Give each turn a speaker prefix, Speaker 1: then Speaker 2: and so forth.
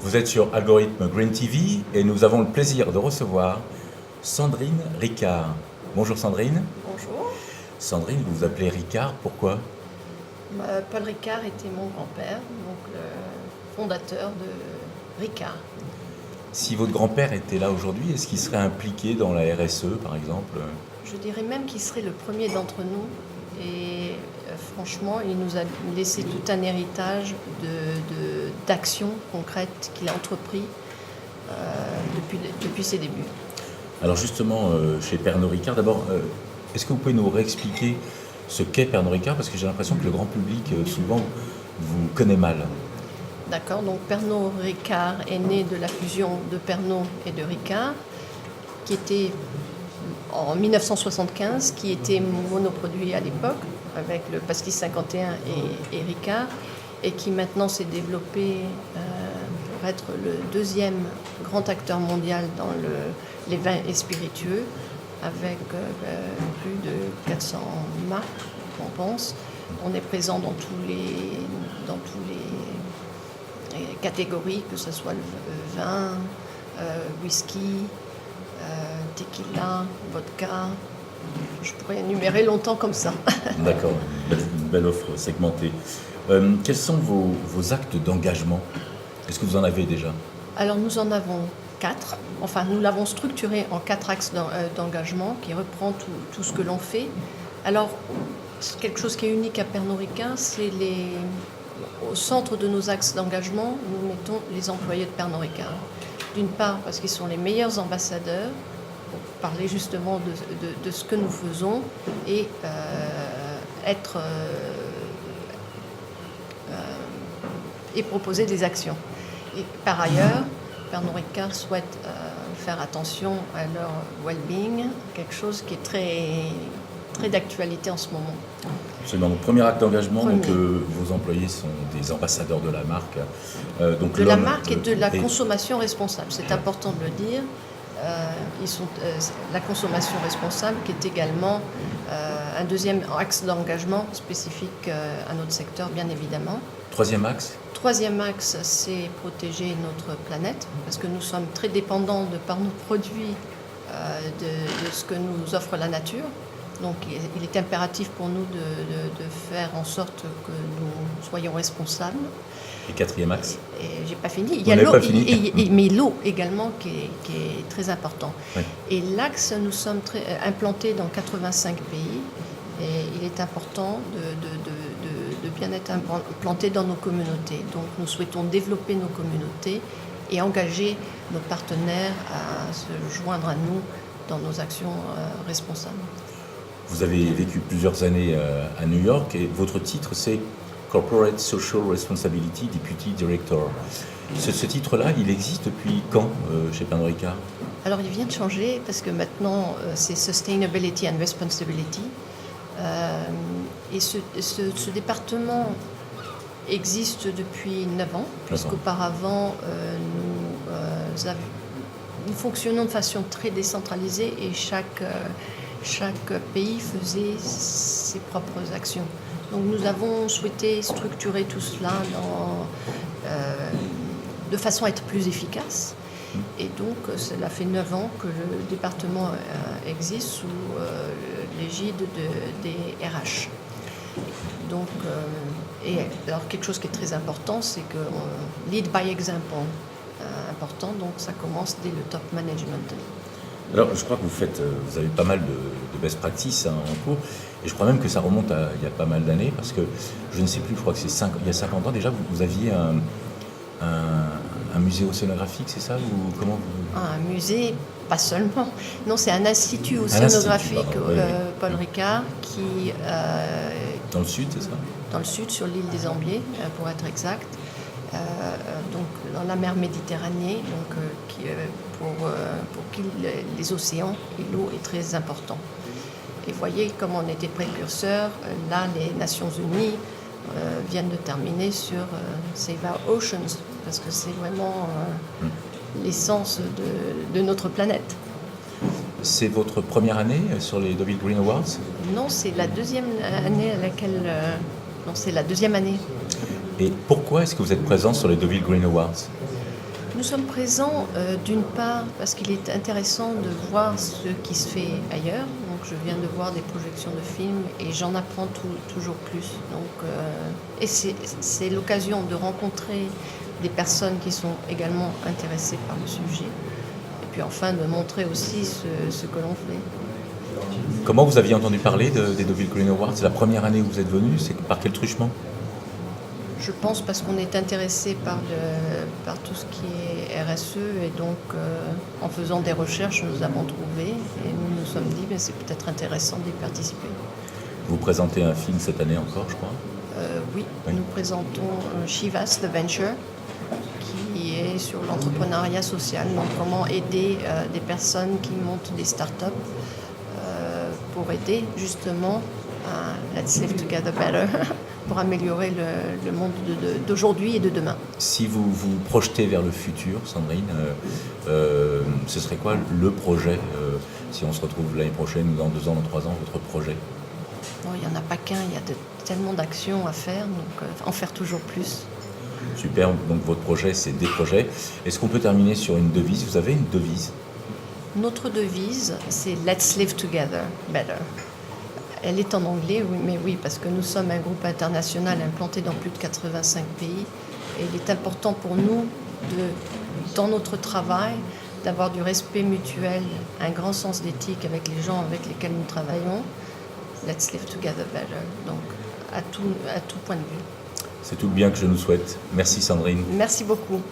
Speaker 1: Vous êtes sur Algorithme Green TV et nous avons le plaisir de recevoir Sandrine Ricard. Bonjour Sandrine.
Speaker 2: Bonjour.
Speaker 1: Sandrine, vous vous appelez Ricard, pourquoi?
Speaker 2: Paul Ricard était mon grand-père, donc le fondateur de Ricard.
Speaker 1: Si votre grand-père était là aujourd'hui, est-ce qu'il serait impliqué dans la RSE par exemple?
Speaker 2: Je dirais même qu'il serait le premier d'entre nous et franchement, il nous a laissé tout un héritage d'actions concrètes qu'il a entrepris depuis ses débuts.
Speaker 1: Alors justement, chez Pernod Ricard, d'abord, est-ce que vous pouvez nous réexpliquer ce qu'est Pernod Ricard? Parce que j'ai l'impression que le grand public, souvent, vous connaît mal.
Speaker 2: D'accord, donc Pernod Ricard est né de la fusion de Pernod et de Ricard, qui était en 1975, qui était monoproduit à l'époque, avec le Pastis 51 et Ricard, et qui maintenant s'est développé pour être le deuxième grand acteur mondial dans les vins et spiritueux, avec plus de 400 marques, on pense. On est présent dans tous les catégories, que ce soit le vin, whisky, tequila, vodka. Je pourrais énumérer longtemps comme ça.
Speaker 1: D'accord, une belle offre segmentée. Quels sont vos actes d'engagement? Est-ce que vous en avez déjà?
Speaker 2: Alors nous en avons 4. Enfin, nous l'avons structuré en 4 axes d'engagement qui reprend tout ce que l'on fait. Alors, quelque chose qui est unique à Pernod Ricard, c'est au centre de nos axes d'engagement, nous mettons les employés de Pernod Ricard. D'une part, parce qu'ils sont les meilleurs ambassadeurs pour parler justement de ce que nous faisons et et proposer des actions. Et par ailleurs, Pernod Ricard souhaite faire attention à leur well-being, quelque chose qui est très d'actualité en ce moment.
Speaker 1: Absolument. Donc, premier acte d'engagement, donc, vos employés sont des ambassadeurs de la marque. Donc,
Speaker 2: de la marque et de la consommation responsable. C'est important de le dire. Ils sont la consommation responsable qui est également un deuxième axe d'engagement spécifique à notre secteur, bien évidemment.
Speaker 1: Troisième axe?
Speaker 2: Troisième axe, c'est protéger notre planète, parce que nous sommes très dépendants par nos produits de ce que nous offre la nature. Donc il est impératif pour nous de faire en sorte que nous soyons responsables.
Speaker 1: Et quatrième axe?
Speaker 2: Et j'ai pas fini. Il y a l'eau, mais l'eau également qui est très important. Oui. Et l'axe, nous sommes implantés dans 85 pays. Et il est important de bien être implanté dans nos communautés. Donc nous souhaitons développer nos communautés et engager nos partenaires à se joindre à nous dans nos actions responsables.
Speaker 1: Vous avez vécu plusieurs années à New York et votre titre c'est Corporate Social Responsibility Deputy Director. Ce titre-là, il existe depuis quand chez Pernod Ricard?
Speaker 2: Alors il vient de changer parce que maintenant c'est Sustainability and Responsibility. Et ce département existe depuis 9 ans, puisqu'auparavant nous fonctionnons de façon très décentralisée et chaque pays faisait ses propres actions. Donc nous avons souhaité structurer tout cela de façon à être plus efficace. Et donc cela fait 9 ans que le département existe sous l'égide des RH. Donc, et alors quelque chose qui est très important, c'est que lead by example, important, donc ça commence dès le top management.
Speaker 1: Alors, je crois que vous avez pas mal de best practices en cours, et je crois même que ça remonte il y a pas mal d'années, parce que je ne sais plus, je crois que il y a 50 ans déjà, vous aviez un musée océanographique, c'est ça ou comment
Speaker 2: Un musée, pas seulement. Non, c'est un institut océanographique, Paul Ricard, qui...
Speaker 1: dans le sud, c'est ça?
Speaker 2: Dans le sud, sur l'île des Ambiers, pour être exact. Donc dans la mer Méditerranée, donc, pour qui les océans et l'eau est très important. Et voyez comme on était précurseurs, là les Nations Unies viennent de terminer sur Save Our Oceans, parce que c'est vraiment l'essence de notre planète.
Speaker 1: C'est votre première année sur les Deauville Green Awards?
Speaker 2: Non, c'est la deuxième année à laquelle... non, c'est la deuxième année.
Speaker 1: Et pourquoi est-ce que vous êtes présent sur les Deauville Green Awards?
Speaker 2: nous sommes présents d'une part parce qu'il est intéressant de voir ce qui se fait ailleurs. Donc je viens de voir des projections de films et j'en apprends toujours plus. Donc, et c'est l'occasion de rencontrer des personnes qui sont également intéressées par le sujet. Et puis enfin de montrer aussi ce que l'on fait.
Speaker 1: Comment vous aviez entendu parler des Deauville Green Awards? C'est la première année où vous êtes venu, c'est par quel truchement?
Speaker 2: Je pense parce qu'on est intéressé par tout ce qui est RSE et donc en faisant des recherches, nous avons trouvé et nous nous sommes dit que c'est peut-être intéressant d'y participer.
Speaker 1: Vous présentez un film cette année encore, je crois.
Speaker 2: Oui, nous présentons Shivas, The Venture, qui est sur l'entrepreneuriat social, donc comment aider des personnes qui montent des startups pour aider justement à Let's Live Together Better, pour améliorer le monde d'aujourd'hui et de demain.
Speaker 1: Si vous vous projetez vers le futur, Sandrine, ce serait quoi le projet, si on se retrouve l'année prochaine, ou dans 2 ans, dans 3 ans, votre projet?
Speaker 2: Non, il n'y en a pas qu'un, il y a tellement d'actions à faire, donc en faire toujours plus.
Speaker 1: Super, donc votre projet, c'est des projets. Est-ce qu'on peut terminer sur une devise? Vous avez une devise?
Speaker 2: Notre devise, c'est Let's Live Together Better. Elle est en anglais, oui, mais oui, parce que nous sommes un groupe international implanté dans plus de 85 pays. Et il est important pour nous, dans notre travail, d'avoir du respect mutuel, un grand sens d'éthique avec les gens avec lesquels nous travaillons. Let's live together better. Donc, à tout point de vue.
Speaker 1: C'est tout le bien que je nous souhaite. Merci Sandrine.
Speaker 2: Merci beaucoup.